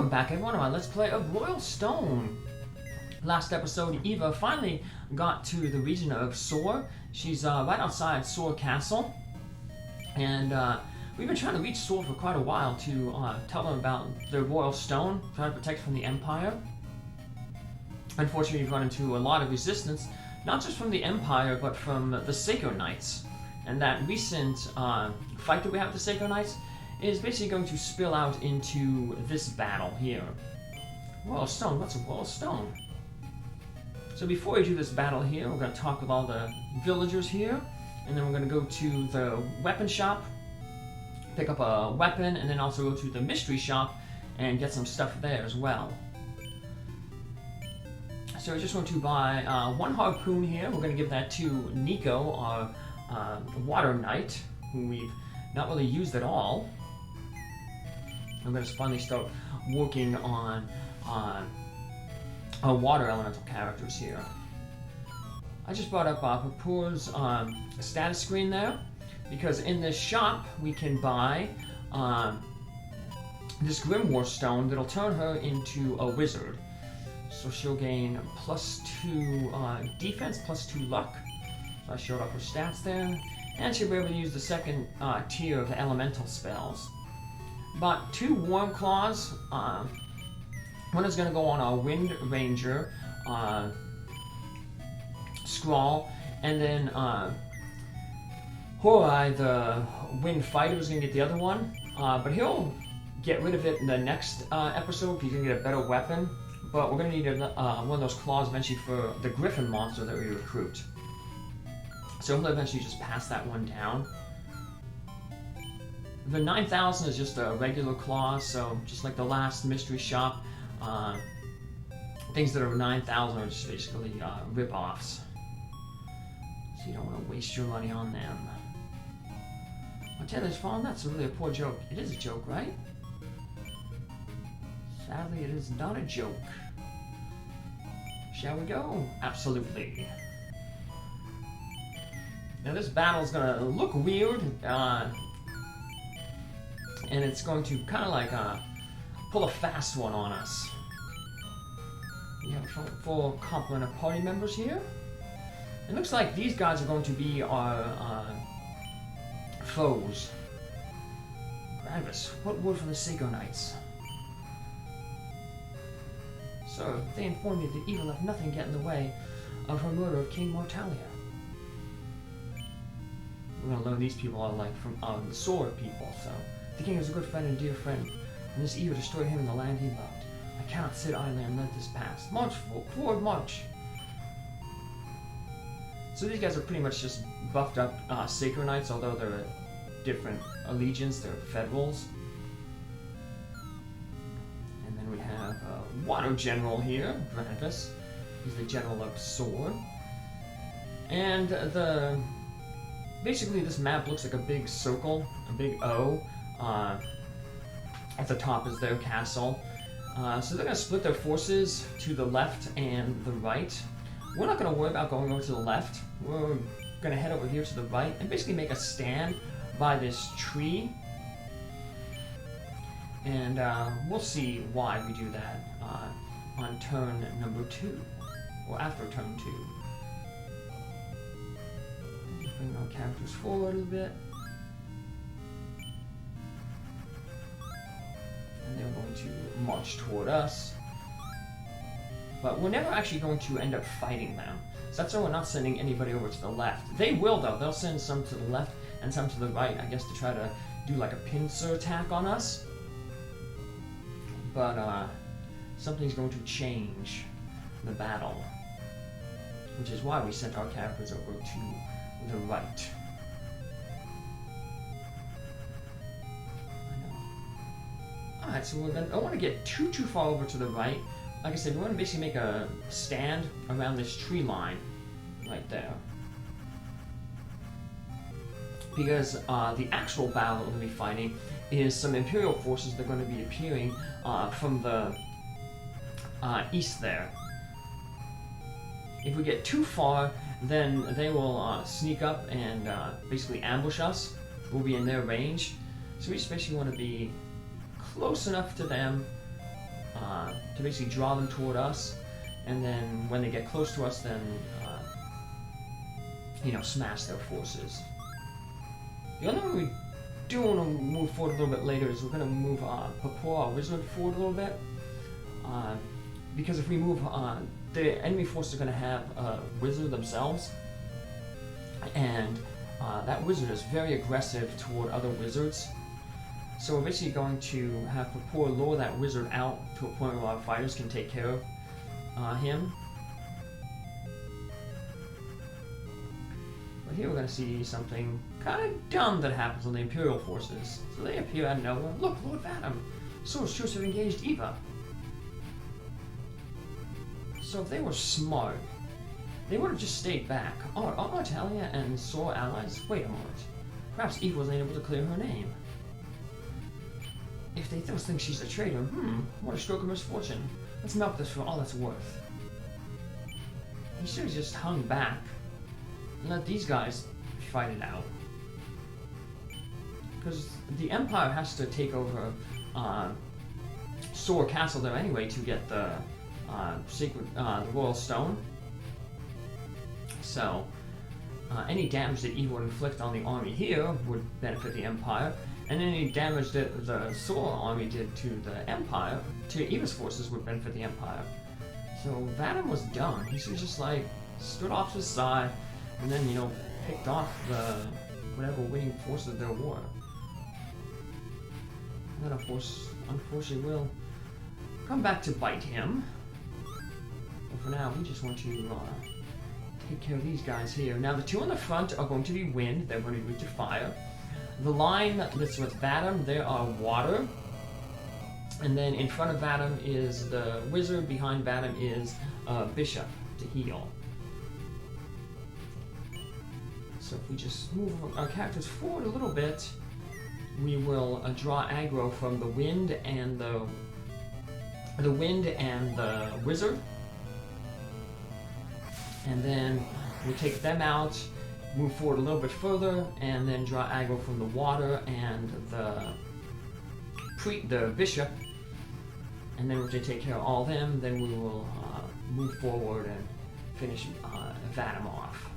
Welcome back everyone to my Let's Play of Royal Stone. Last episode, Eva finally got to the region of Soar. She's right outside Soar Castle. And we've been trying to reach Soar for quite a while to tell them about the Royal Stone, trying to protect from the Empire. Unfortunately, we've run into a lot of resistance, not just from the Empire, but from the Seiko Knights. And that recent fight that we have with the Seiko Knights is basically going to spill out into this battle here. Royal Stone, what's a Royal Stone? So before we do this battle here, we're going to talk with all the villagers here, and then we're going to go to the weapon shop, pick up a weapon, and then also go to the mystery shop and get some stuff there as well. So we're just going to buy one harpoon here. We're going to give that to Nico, our water knight, who we've not really used at all. I'm going to finally start working on our water elemental characters here. I just brought up Papur's status screen there, because in this shop we can buy this Grimoire stone that'll turn her into a wizard. So she'll gain +2 defense, +2 luck. So I showed off her stats there. And she'll be able to use the second tier of the elemental spells. Bought 2 Warm Claws. One is going to go on our Wind Ranger, Scrawl, and then Horai, the Wind Fighter, is going to get the other one. But he'll get rid of it in the next episode because he's going to get a better weapon. But we're going to need one of those claws eventually for the Griffin monster that we recruit. So he'll eventually just pass that one down. The 9,000 is just a regular claw, so just like the last mystery shop, things that are 9,000 are just basically rip-offs. So you don't want to waste your money on them. I'll tell you this, Fallen, that's really a poor joke. It is a joke, right? Sadly, it is not a joke. Shall we go? Absolutely. Now this battle is going to look weird, and it's going to kind of like pull a fast one on us. We have a full complement of party members here. It looks like these guys are going to be our foes. Gravis, what word from the Seiko Knights? So, they informed me that Eva left nothing get in the way of her murder of King Mortalia. We're gonna learn these people are like from the sword people, so. The king is a good friend and dear friend, and this evil destroyed him in the land he loved. I cannot sit idly and let this pass. March, forward, march! So these guys are pretty much just buffed up Sacred Knights, although they're a different allegiance, they're federals. And then we have Water General here, Gravis. He's the general of Sword. And basically this map looks like a big circle, a big O. At the top is their castle. So they're going to split their forces to the left and the right. We're not going to worry about going over to the left. We're going to head over here to the right and basically make a stand by this tree. And we'll see why we do that on turn number 2, or after turn 2. Just bring our characters forward a little bit. And they're going to march toward us. But we're never actually going to end up fighting them. So that's why we're not sending anybody over to the left. They will, though. They'll send some to the left and some to the right, I guess, to try to do like a pincer attack on us. But something's going to change the battle, which is why we sent our characters over to the right. Alright, so I don't want to get too far over to the right. Like I said, we want to basically make a stand around this tree line right there. Because the actual battle that we'll be fighting is some Imperial forces that are going to be appearing from the east there. If we get too far, then they will sneak up and basically ambush us. We'll be in their range. So we just basically want to be close enough to them to basically draw them toward us, and then when they get close to us, then smash their forces. The only one we do want to move forward a little bit later is we're going to move Papua, our wizard, forward a little bit, because if we move the enemy forces are going to have a wizard themselves, and that wizard is very aggressive toward other wizards. So we're basically going to have Papua lure that wizard out to a point where our fighters can take care of him. But here we're going to see something kind of dumb that happens on the Imperial forces. So they appear out of nowhere. Look, Lord Vatam! Source troops have engaged Eva. So if they were smart, they would have just stayed back. Are Artalia and Sor allies? Wait a moment. Perhaps Eve wasn't able to clear her name. If they still think she's a traitor, what a stroke of misfortune. Let's milk this for all it's worth. He should have just hung back and let these guys fight it out. Because the Empire has to take over Sor Castle there anyway to get the the Royal Stone. So, any damage that Eve would inflict on the army here would benefit the Empire, and any damage that the Sor army did to the Empire, to Eva's forces, would benefit the Empire. So Vatam was dumb. He should just stood off to the side, and then picked off the whatever winning forces there were. And that unfortunately will come back to bite him. But for now, we just want to take care of these guys here. Now, the two on the front are going to be wind. They're going to be to fire. The line that's with Vatam, there are water. And then in front of Vatam is the wizard. Behind Vatam is bishop to heal. So if we just move our characters forward a little bit, we will draw aggro from the wind and the wizard. And then we'll take them out, move forward a little bit further, and then draw aggro from the water and the bishop. And then once they take care of all of them, then we will move forward and finish Vatam off.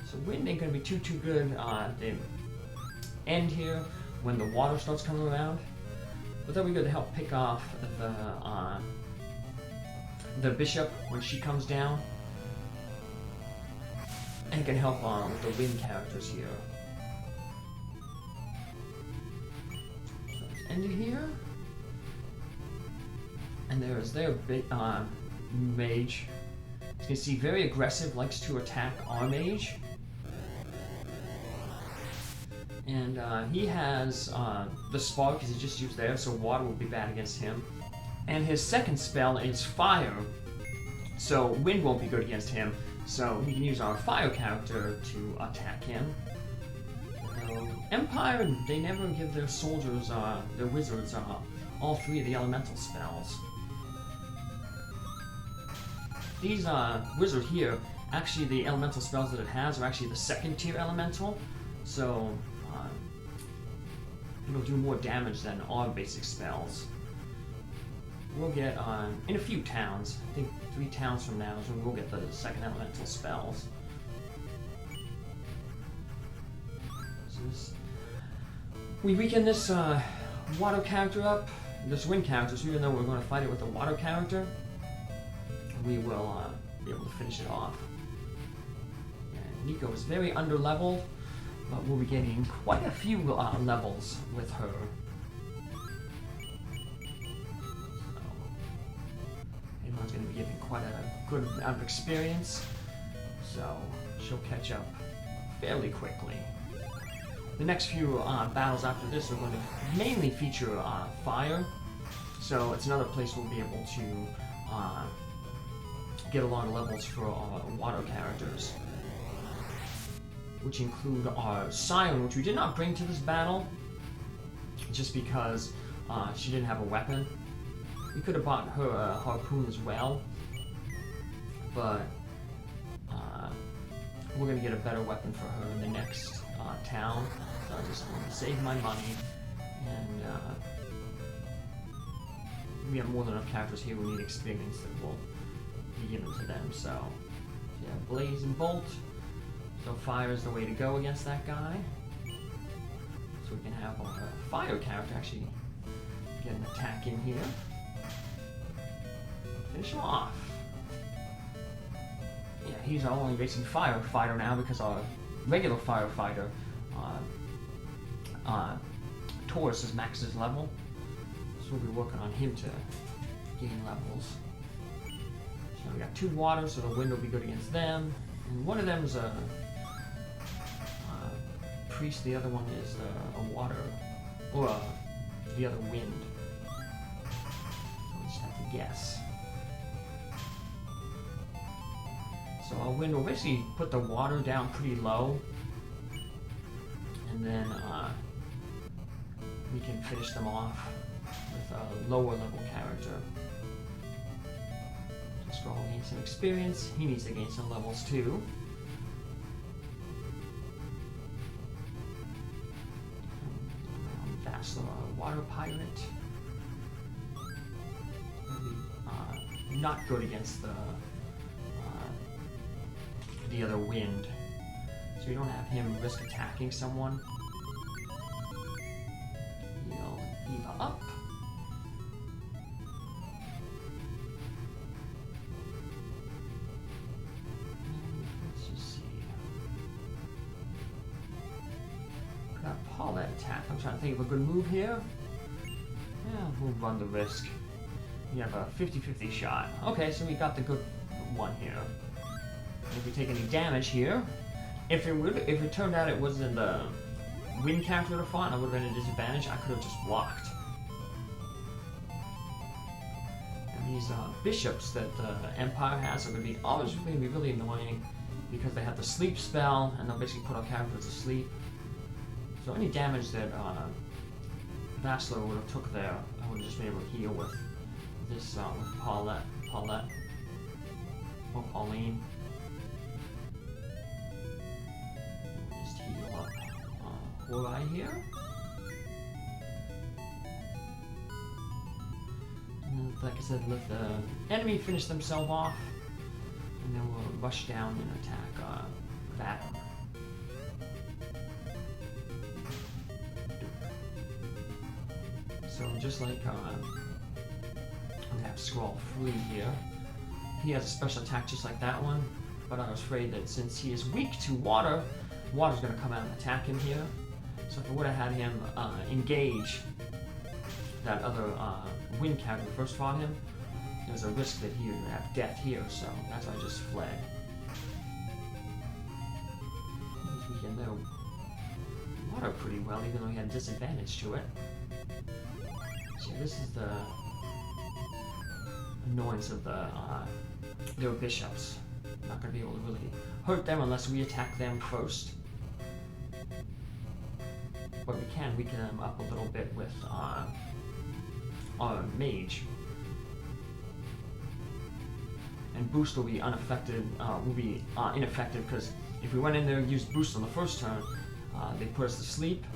So wind ain't going to be too good the end here when the water starts coming around. But that'll be good to help pick off the bishop when she comes down, and it can help with the wind characters here. So let's end it here, and there's their big mage. As you can see, very aggressive, likes to attack our mage, and he has the spark because he just used there, so water will be bad against him. And his second spell is fire, so wind won't be good against him, so he can use our fire character to attack him. Empire, they never give their soldiers, their wizards, all three of the elemental spells. These wizard here, actually the elemental spells that it has are actually the second tier elemental, so it'll do more damage than our basic spells. We'll get in a few towns, I think 3 towns from now is when we'll get the second elemental spells. So we weaken this water character up, this wind character, so even though we're going to fight it with the water character, we will be able to finish it off. And Nico is very under-leveled, but we'll be getting quite a few levels with her. Anyone's going to be getting quite a good amount of experience, so she'll catch up fairly quickly. The next few battles after this are going to mainly feature fire, so it's another place we'll be able to get a lot of levels for our water characters, which include our Siren, which we did not bring to this battle, just because she didn't have a weapon. We could have bought her a harpoon as well, but we're going to get a better weapon for her in the next town, so I just want to save my money and we have more than enough characters here who need experience that will be given to them. So yeah, Blaze and Bolt. So fire is the way to go against that guy. So we can have our fire character actually get an attack in here. Finish him off. Yeah, he's our only basically firefighter now because our regular firefighter, Taurus, is maxed his level. So we'll be working on him to gain levels. So we got 2 water, so the wind will be good against them. And one of them is a priest, the other one is a water, or the other wind. So we just have to guess. So our wind will basically put the water down pretty low, and then we can finish them off with a lower level character. Scroll gain some experience. He needs to gain some levels too. Vassal, water pirate. Not good against the other wind, so you don't have him risk attacking someone. He'll Eva up. Let's just see. Got Paulette attack. I'm trying to think of a good move here. Yeah, we'll run the risk. You have a 50-50 shot. Okay, so we got the good one here. If we take any damage here, if it turned out it wasn't the wind character that fought, I would have been at a disadvantage. I could have just blocked. And these bishops that the Empire has are going to be always going to be really annoying because they have the sleep spell, and they'll basically put our characters to sleep. So any damage that Vassal would have took there, I would have just been able to heal with this with Paulette, or Pauline. Right here. And like I said, let the enemy finish themselves off, and then we'll rush down and attack Vatam. So just like I'm gonna have Scroll Free here. He has a special attack just like that one, but I was afraid that since he is weak to water, water's gonna come out and attack him here. So if I would have had him engage that other wind character who first fought him, there's a risk that he would have death here, so that's why I just fled. We can know water pretty well, even though he had a disadvantage to it. So this is the annoyance of their bishops. Not going to be able to really hurt them unless we attack them first. But we can weaken them up a little bit with our mage. And boost will be unaffected, ineffective, because if we went in there and used boost on the first turn, they put us to sleep,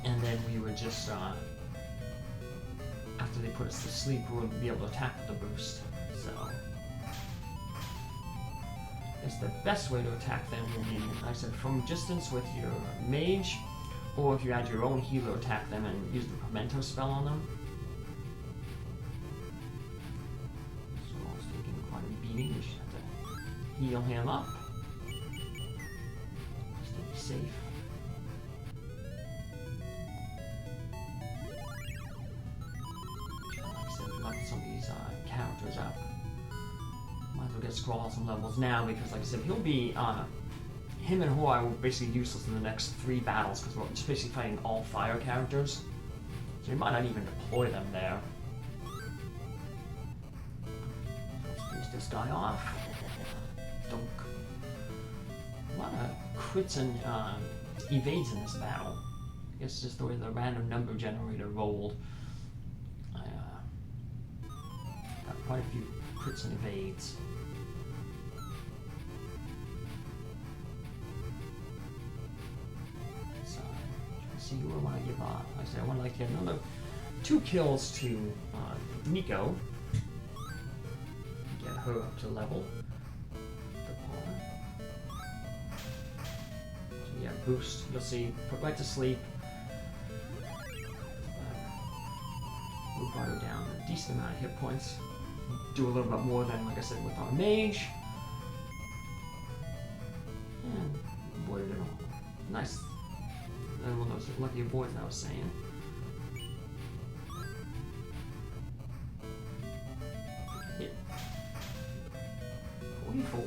and then we would just, after they put us to sleep, we wouldn't be able to attack with the boost. So, I guess the best way to attack them will be, like I said, from distance with your mage, or if you add your own healer, attack them and use the Pimento spell on them. So I was taking quite a beating. We should have to heal him up. Just to be safe. Like I said, lock some of these characters up. Might as well get Scrawl some levels now because, like I said, he'll be him and Hoi will basically useless in the next 3 battles because we're just basically fighting all fire characters. So we might not even deploy them there. Let's finish this guy off. Dunk. A lot of crits and evades in this battle. I guess just the way the random number generator rolled. I got quite a few crits and evades. See who I want to give on. Like I said, I want like to get another 2 kills to Nico. Get her up to level. The pawn. So yeah, boost. You'll see. Put right to sleep. We brought her down a decent amount of hit points. Do a little bit more than, like I said, with our mage. And avoided it all. Nice. And one of those lucky avoids I was saying. Hit. 44.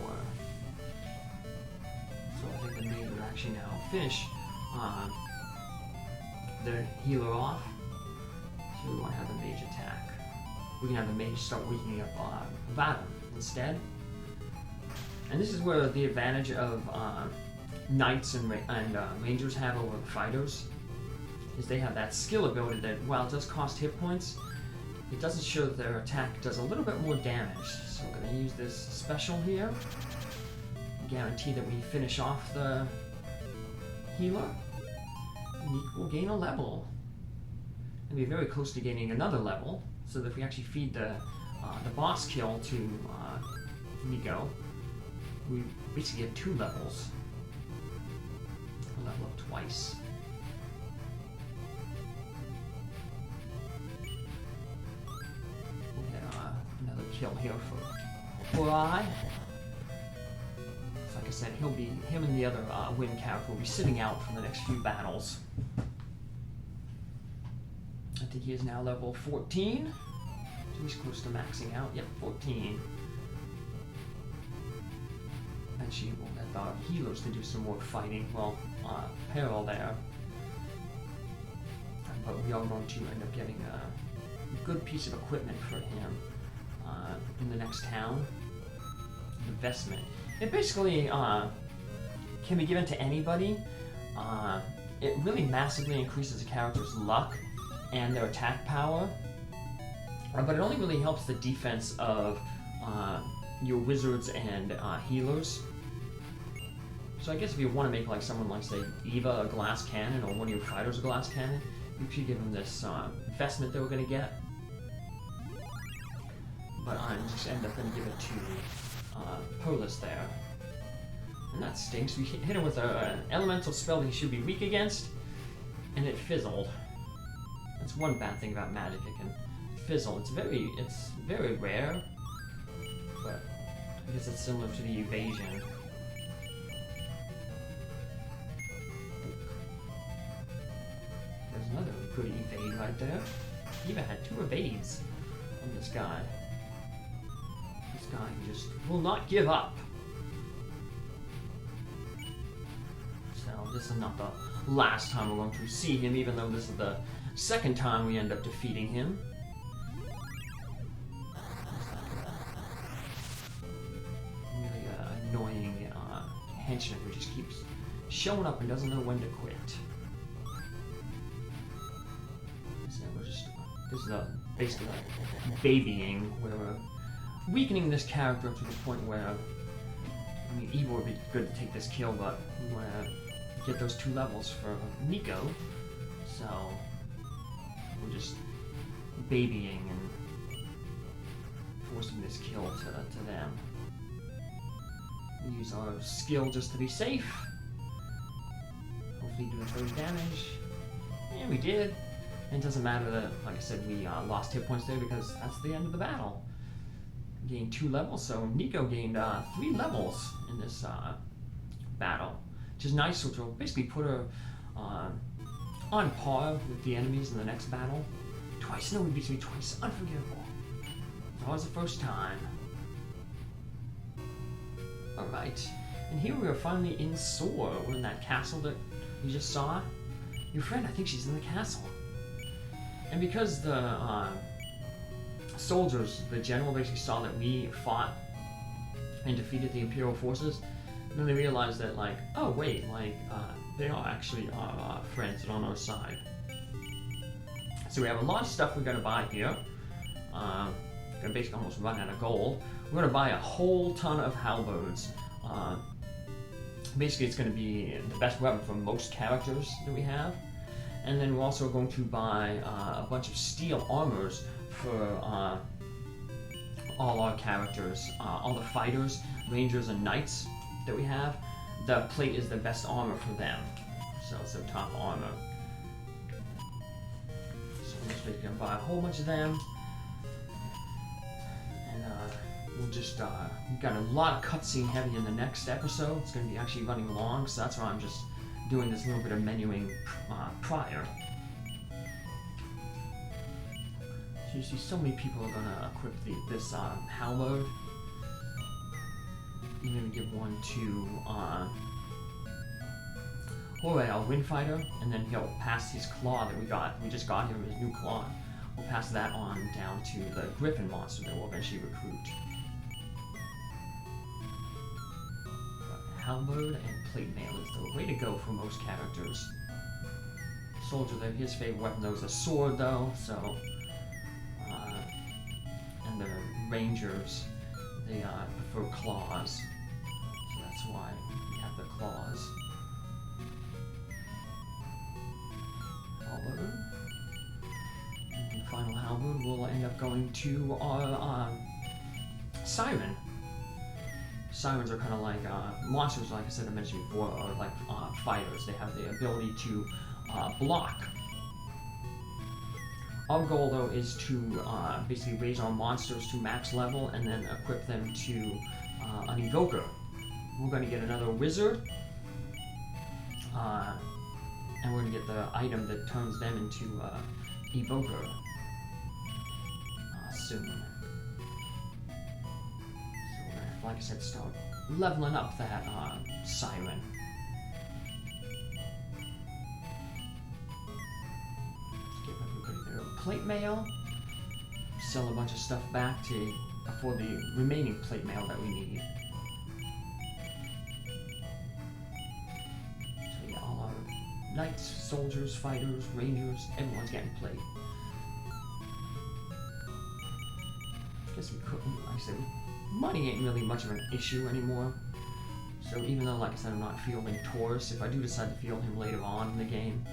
So I think the mage would actually now finish the healer off. So we want to have the mage attack. We can have the mage start weakening up Vatam instead. And this is where the advantage of knights and rangers have over fighters, is they have that skill ability that, while it does cost hit points, it doesn't show that their attack does a little bit more damage. So we're going to use this special here. Guarantee that we finish off the healer. And we'll gain a level. And be very close to gaining another level, so that if we actually feed the boss kill to Nico, we basically get 2 levels. We'll level up twice. We'll get another kill here for I. So like I said, him and the other win character will be sitting out for the next few battles. I think he is now level 14. So he's close to maxing out. Yep, 14. And she will let the healers to do some more fighting. Well, Imperial there. But we are going to end up getting a good piece of equipment for him in the next town. Investment. It basically can be given to anybody. It really massively increases the character's luck and their attack power, but it only really helps the defense of your wizards and healers. So I guess if you want to make like someone like, say, Eva a glass cannon, or one of your fighters a glass cannon, you should give them this investment that we're going to get. But I'm just end up going to give it to Polus there. And that stinks. We hit him with an elemental spell that he should be weak against, and it fizzled. That's one bad thing about magic, it can fizzle. It's very rare, but I guess it's similar to the evasion. There's another good evade right there. He even had 2 evades on this guy. This guy just will not give up. So this is not the last time we're going to see him, even though this is the second time we end up defeating him. Really annoying henchman who just keeps showing up and doesn't know when to quit. So this is basically like babying, where we're weakening this character to the point where, I mean, Eva would be good to take this kill, but we want to get those 2 levels for Nico. So we're just babying and forcing this kill to them. We use our skill just to be safe. Hopefully do 30 damage. Yeah, we did. And it doesn't matter that, like I said, we lost hit points there, because that's the end of the battle. Gained 2 levels, so Nico gained 3 levels in this battle, which is nice, which will basically put her on par with the enemies in the next battle. Twice, no, we beat me twice. Unforgivable. That was the first time. Alright, and here we are finally in Soar. We're in that castle that we just saw. Your friend, I think she's in the castle. And because the soldiers, the general basically saw that we fought and defeated the Imperial forces, and then they realized that, like, oh wait, like, they are actually our friends and on our side. So we have a lot of stuff we're going to buy here. Going to basically almost run out of gold. We're going to buy a whole ton of halberds. Basically, it's going to be the best weapon for most characters that we have. And then we're also going to buy a bunch of steel armors for all our characters, all the fighters, rangers, and knights that we have. The plate is the best armor for them, so it's their top armor. So we're just going to buy a whole bunch of them, and we'll just we've got a lot of cutscene heavy in the next episode. It's going to be actually running long, so that's why I'm just doing this little bit of menuing prior. So you see, so many people are going to equip this halberd. I'm going to give one to Jorge, our wind fighter, and then he'll pass his claw that we just got him, his new claw. We'll pass that on down to the griffin monster that we'll eventually recruit. But halberd and plate mail is the way to go for most characters. Soldier, his favorite weapon though is a sword though, so and the rangers, they prefer claws. So that's why we have the claws. Halberd. And the final halberd will end up going to our siren. Sirens are kind of like monsters, like I said, I mentioned before, are like fighters. They have the ability to block. Our goal, though, is to basically raise our monsters to max level and then equip them to an evoker. We're going to get another wizard, and we're going to get the item that turns them into evoker soon. So we're going to, like I said, start leveling up that siren. Plate mail, sell a bunch of stuff back to for the remaining plate mail that we need. So yeah, all our knights, soldiers, fighters, rangers, everyone's getting plate. Guess we couldn't, like I said, money ain't really much of an issue anymore. So even though, like I said, I'm not fielding Taurus, if I do decide to field him later on in the game,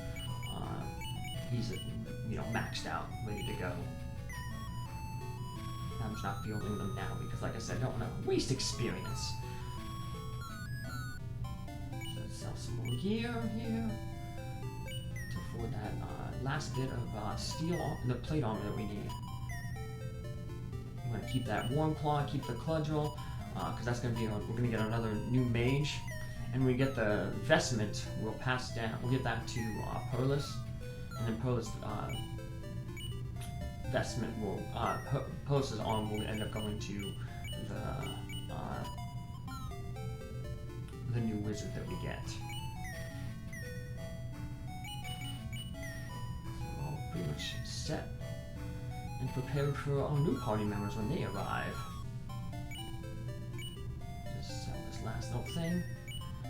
he's maxed out, ready to go. I'm just not fielding them now because, like I said, I don't want to waste experience. So let's sell some more gear here for that last bit of steel, the plate armor that we need. I'm going to keep that warm claw, keep the cudgel, because that's going to be, we're going to get another new mage, and when we get the vestment, we'll pass down, we'll give that to Perlis. And then Perlis' vestment will, Perlis' arm will end up going to the new wizard that we get. So we're all pretty much set and prepared for our new party members when they arrive. Just sell this last little thing.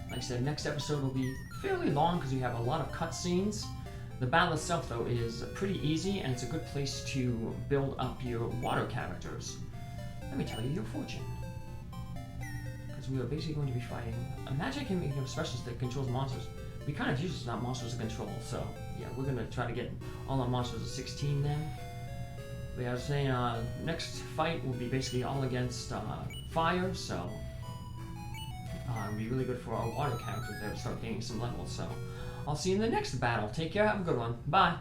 Like I said, next episode will be fairly long because we have a lot of cutscenes. The battle itself, though, is pretty easy, and it's a good place to build up your water characters. Let me tell you your fortune. Because we are basically going to be fighting a magic and specialist that controls monsters. We kind of use not monsters to control, so yeah, we're going to try to get all our monsters to 16 then. But yeah, I was saying, next fight will be basically all against fire, so it'll be really good for our water characters there to start gaining some levels, so I'll see you in the next battle. Take care, have a good one. Bye.